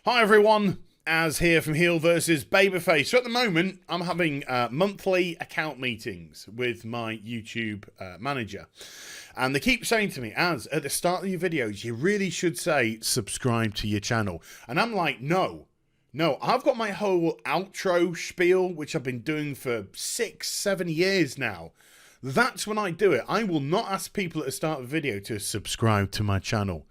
Hi everyone, Az here from HeelvsBabyface. So at the moment, I'm having monthly account meetings with my YouTube manager. And they keep saying to me, Az, at the start of your videos, you really should say, subscribe to your channel. And I'm like, no, I've got my whole outro spiel, which I've been doing for 6-7 years now. That's when I do it. I will not ask people at the start of a video to subscribe to my channel.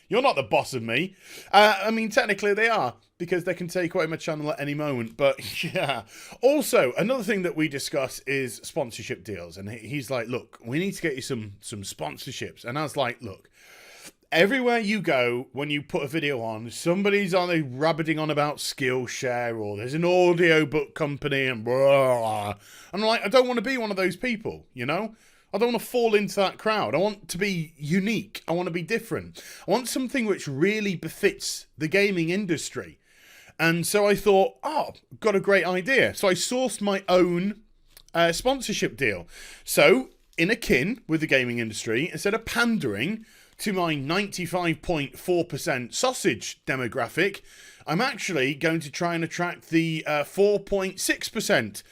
You're not the boss of me. I mean, technically they are, because they can take away my channel at any moment. But yeah. Also, another thing that we discuss is sponsorship deals. And he's like, look, we need to get you some sponsorships. And I was like, look, everywhere you go, when you put a video on, somebody's on rabbiting on about Skillshare, or there's an audiobook company and blah. And I'm like, I don't want to be one of those people, you know? I don't want to fall into that crowd. I want to be unique. I want to be different. I want something which really befits the gaming industry. And so I thought, oh, got a great idea. So I sourced my own sponsorship deal. So, in akin with the gaming industry, instead of pandering to my 95.4% sausage demographic, I'm actually going to try and attract the 4.6%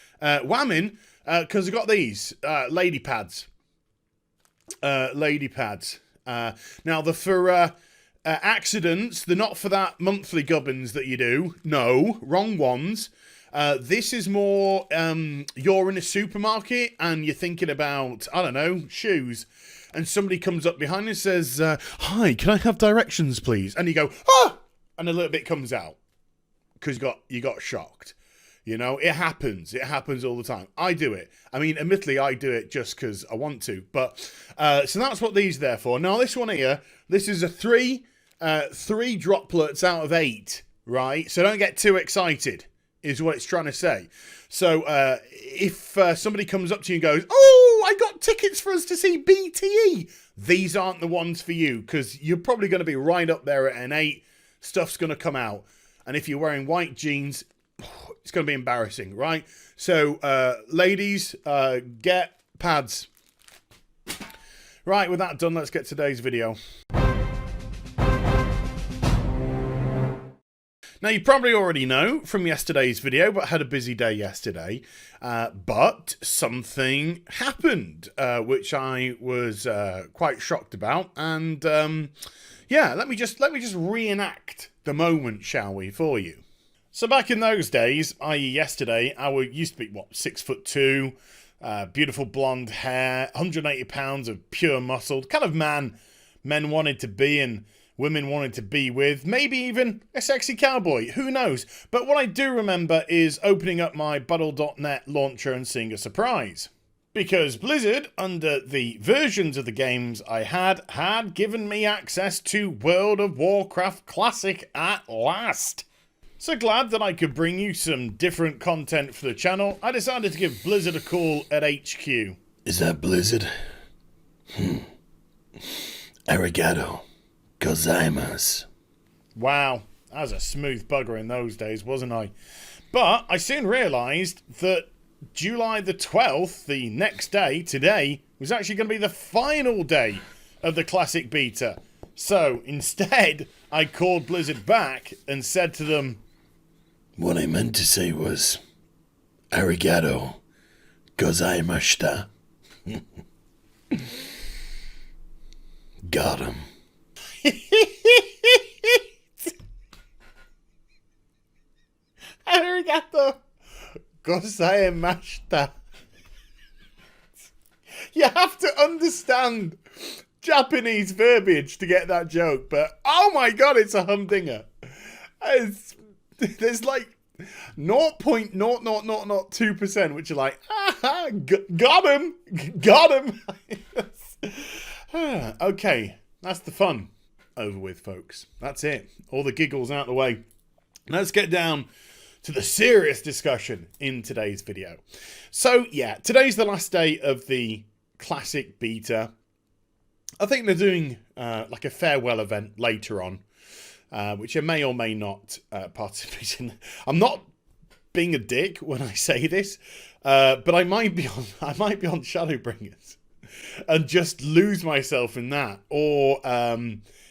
women, because I've got these lady pads. Now, they're for accidents. They're not for that monthly gubbins that you do. No, wrong ones. This is more, you're in a supermarket and you're thinking about, I don't know, shoes. And somebody comes up behind you and says, hi, can I have directions, please? And you go, ah! And a little bit comes out. Because you got shocked. You know, it happens. It happens all the time. I do it. I mean, admittedly, I do it just because I want to. But, so that's what these are there for. Now, this one here, this is a three droplets out of 8, right? So don't get too excited, is what it's trying to say. So, if somebody comes up to you and goes, oh, I got tickets for us to see BTE, these aren't the ones for you, because you're probably going to be right up there at an 8. Stuff's going to come out. And if you're wearing white jeans, it's going to be embarrassing, right? So, ladies, get pads. Right, with that done, let's get today's video. Now, you probably already know from yesterday's video, but I had a busy day yesterday. But something happened, which I was quite shocked about. And, yeah, let me just reenact the moment, shall we, for you. So back in those days, i.e. yesterday, I used to be, 6'2", beautiful blonde hair, 180 pounds of pure muscle, kind of man men wanted to be and women wanted to be with, maybe even a sexy cowboy, who knows. But what I do remember is opening up my Battle.net launcher and seeing a surprise. Because Blizzard, under the versions of the games I had given me access to World of Warcraft Classic at last. So glad that I could bring you some different content for the channel, I decided to give Blizzard a call at HQ. Is that Blizzard? Arigato gozaimasu. Wow, I was a smooth bugger in those days, wasn't I? But I soon realised that July the 12th, the next day, today, was actually going to be the final day of the Classic Beta. So instead, I called Blizzard back and said to them, what I meant to say was, arigato gozaimashita. Got him. Arigato gozaimashita. You have to understand Japanese verbiage to get that joke, but oh my god, it's a humdinger. There's like 0.00002%, which are like, got him. Okay, that's the fun over with, folks. That's it. All the giggles out the way. Let's get down to the serious discussion in today's video. So, yeah, today's the last day of the Classic Beta. I think they're doing like a farewell event later on. Which I may or may not participate in. I'm not being a dick when I say this, but I might be on Shadowbringers and just lose myself in that, or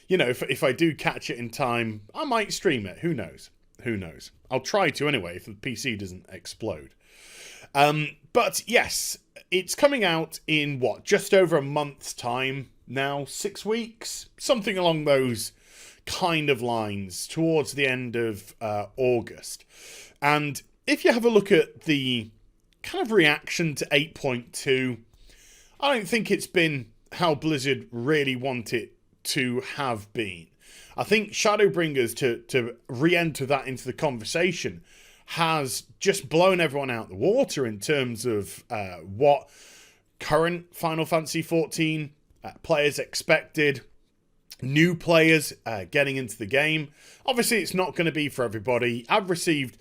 you know, if I do catch it in time, I might stream it. Who knows? Who knows? I'll try to anyway if the PC doesn't explode. But yes, it's coming out in what, just over a month's time now, 6 weeks, something along those kind of lines, towards the end of August. And if you have a look at the kind of reaction to 8.2, I don't think it's been how Blizzard really want it to have been. I think Shadowbringers, to re-enter that into the conversation, has just blown everyone out the water in terms of what current Final Fantasy XIV players expected, new players getting into the game. Obviously, it's not going to be for everybody. I've received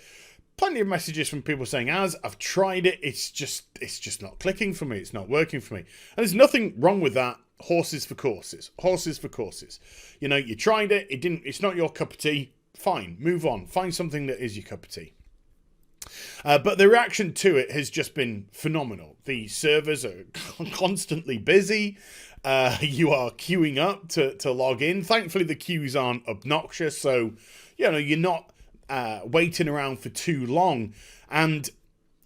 plenty of messages from people saying, I've tried it, it's just not clicking for me, it's not working for me. And there's nothing wrong with that. Horses for courses. Horses for courses. You know, you tried it, it's not your cup of tea. Fine, move on. Find something that is your cup of tea. But the reaction to it has just been phenomenal. The servers are constantly busy. You are queuing up to log in. Thankfully, the queues aren't obnoxious, so you know you're not waiting around for too long. And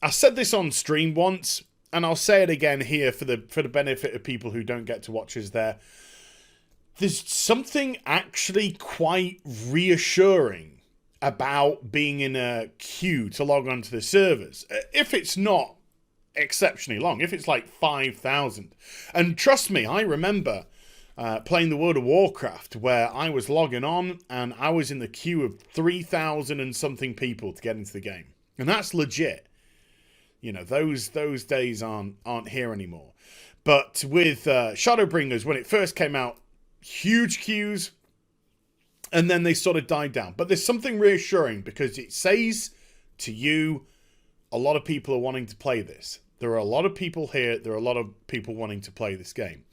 I said this on stream once, and I'll say it again here for the benefit of people who don't get to watch us there. There's something actually quite reassuring about being in a queue to log onto the servers. If it's not exceptionally long, if it's like 5,000. And trust me, I remember playing the World of Warcraft where I was logging on and I was in the queue of 3,000 and something people to get into the game. And that's legit. You know, those days aren't here anymore. But with Shadowbringers, when it first came out, huge queues, and then they sort of died down. But there's something reassuring because it says to you, a lot of people are wanting to play this. There are a lot of people here. There are a lot of people wanting to play this game.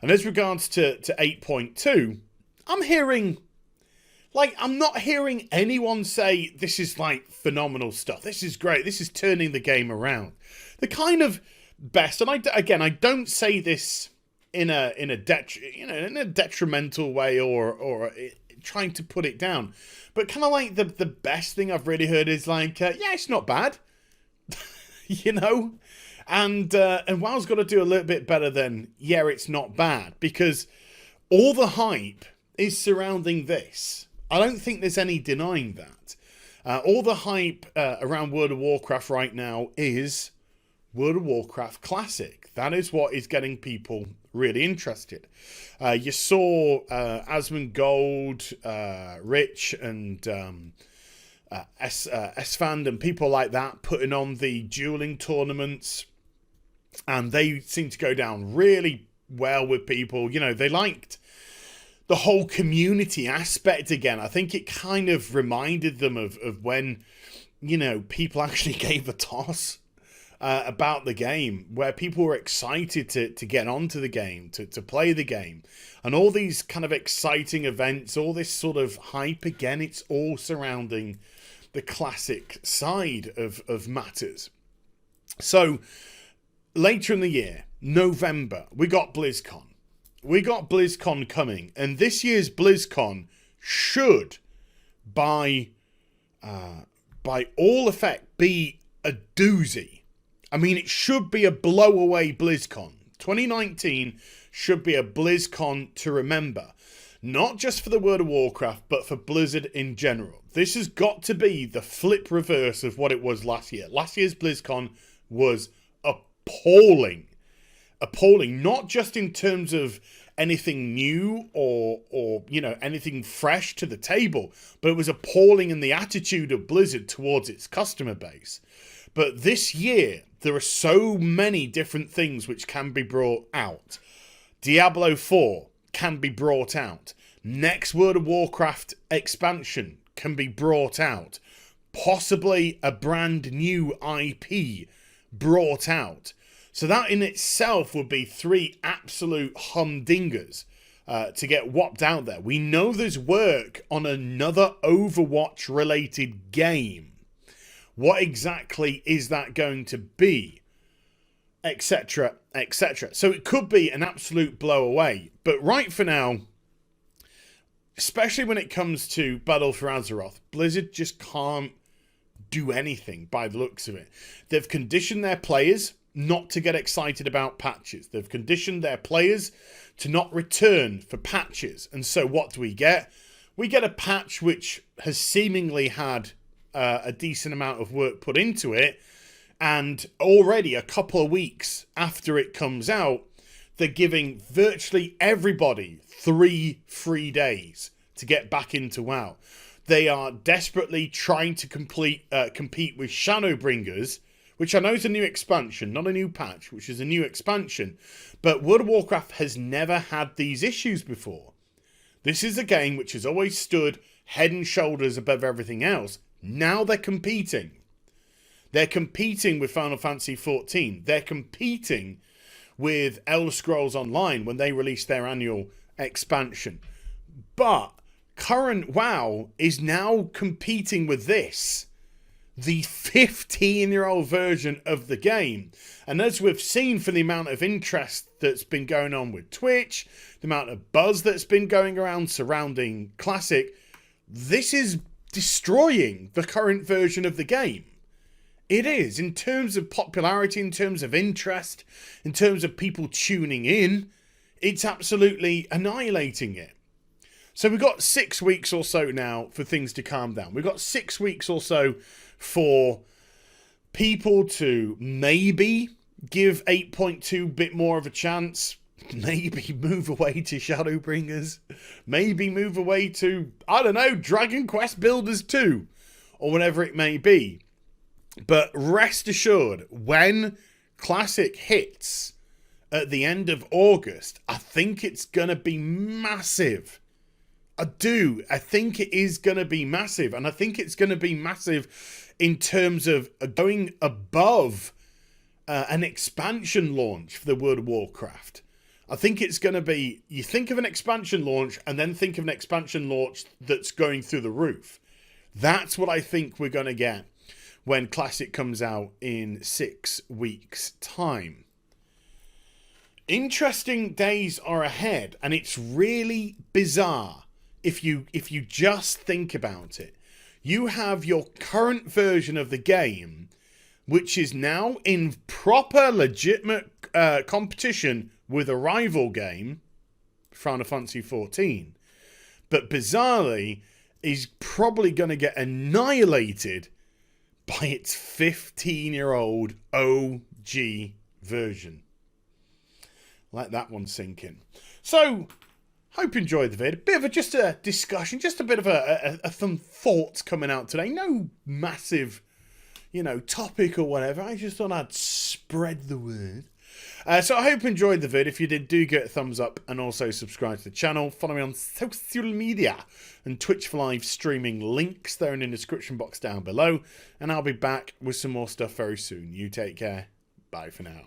And as regards to 8.2, I'm not hearing anyone say this is like phenomenal stuff. This is great. This is turning the game around. The kind of best, and I don't say this in a detrimental way or trying to put it down, but kind of like the best thing I've really heard is like, yeah, it's not bad, you know, and WoW's got to do a little bit better than, yeah, it's not bad, because all the hype is surrounding this. I don't think there's any denying that. All the hype around World of Warcraft right now is World of Warcraft Classic. That is what is getting people really interested. You saw Asmongold, Rich, and Esfand and people like that putting on the dueling tournaments, and they seem to go down really well with people. You know, they liked the whole community aspect again. I think it kind of reminded them of when, you know, people actually gave a toss about the game, where people were excited to get onto the game, to play the game, and all these kind of exciting events, all this sort of hype again, it's all surrounding the classic side of matters. So later in the year, November, we got BlizzCon. We got BlizzCon coming, and this year's BlizzCon should, by all effect, be a doozy. I mean, it should be a blow-away BlizzCon. 2019 should be a BlizzCon to remember. Not just for the World of Warcraft, but for Blizzard in general. This has got to be the flip reverse of what it was last year. Last year's BlizzCon was appalling. Appalling, not just in terms of anything new or you know, anything fresh to the table, but it was appalling in the attitude of Blizzard towards its customer base. But this year, there are so many different things which can be brought out. Diablo 4 can be brought out. Next World of Warcraft expansion can be brought out. Possibly a brand new IP brought out. So that in itself would be 3 absolute humdingers to get whopped out there. We know there's work on another Overwatch-related game. What exactly is that going to be? Etc., etc. So it could be an absolute blow away. But right for now, especially when it comes to Battle for Azeroth, Blizzard just can't do anything by the looks of it. They've conditioned their players not to get excited about patches. They've conditioned their players to not return for patches. And so what do we get? We get a patch which has seemingly had a decent amount of work put into it. And already a couple of weeks after it comes out, they're giving virtually everybody 3 free days to get back into WoW. They are desperately trying to compete with Shadowbringers, which I know is a new expansion, not a new patch, which is a new expansion. But World of Warcraft has never had these issues before. This is a game which has always stood head and shoulders above everything else. Now they're competing. They're competing with Final Fantasy XIV. They're competing with Elder Scrolls Online when they release their annual expansion. But current WoW is now competing with this, the 15-year-old version of the game. And as we've seen from the amount of interest that's been going on with Twitch, the amount of buzz that's been going around surrounding Classic, this is destroying the current version of the game. It is, in terms of popularity, in terms of interest, in terms of people tuning in, it's absolutely annihilating it. So we've got 6 weeks or so now for things to calm down. We've got 6 weeks or so for people to maybe give 8.2 a bit more of a chance. Maybe move away to Shadowbringers. Maybe move away to, I don't know, Dragon Quest Builders 2. Or whatever it may be. But rest assured, when Classic hits at the end of August, I think it's going to be massive. I do. I think it is going to be massive. And I think it's going to be massive in terms of going above an expansion launch for the World of Warcraft. I think it's going to be, you think of an expansion launch and then think of an expansion launch that's going through the roof. That's what I think we're going to get when Classic comes out in 6 weeks' time. Interesting days are ahead, and it's really bizarre if you just think about it. You have your current version of the game, which is now in proper, legitimate competition with a rival game, Final Fantasy XIV, but bizarrely is probably going to get annihilated by its 15-year-old OG version. Let that one sink in. So, hope you enjoyed the vid. Bit of just a discussion, just a bit of some thoughts coming out today. No massive, topic or whatever. I just thought I'd spread the word. So I hope you enjoyed the vid. If you did, do get a thumbs up and also subscribe to the channel. Follow me on social media and Twitch for live streaming. Links there in the description box down below. And I'll be back with some more stuff very soon. You take care. Bye for now.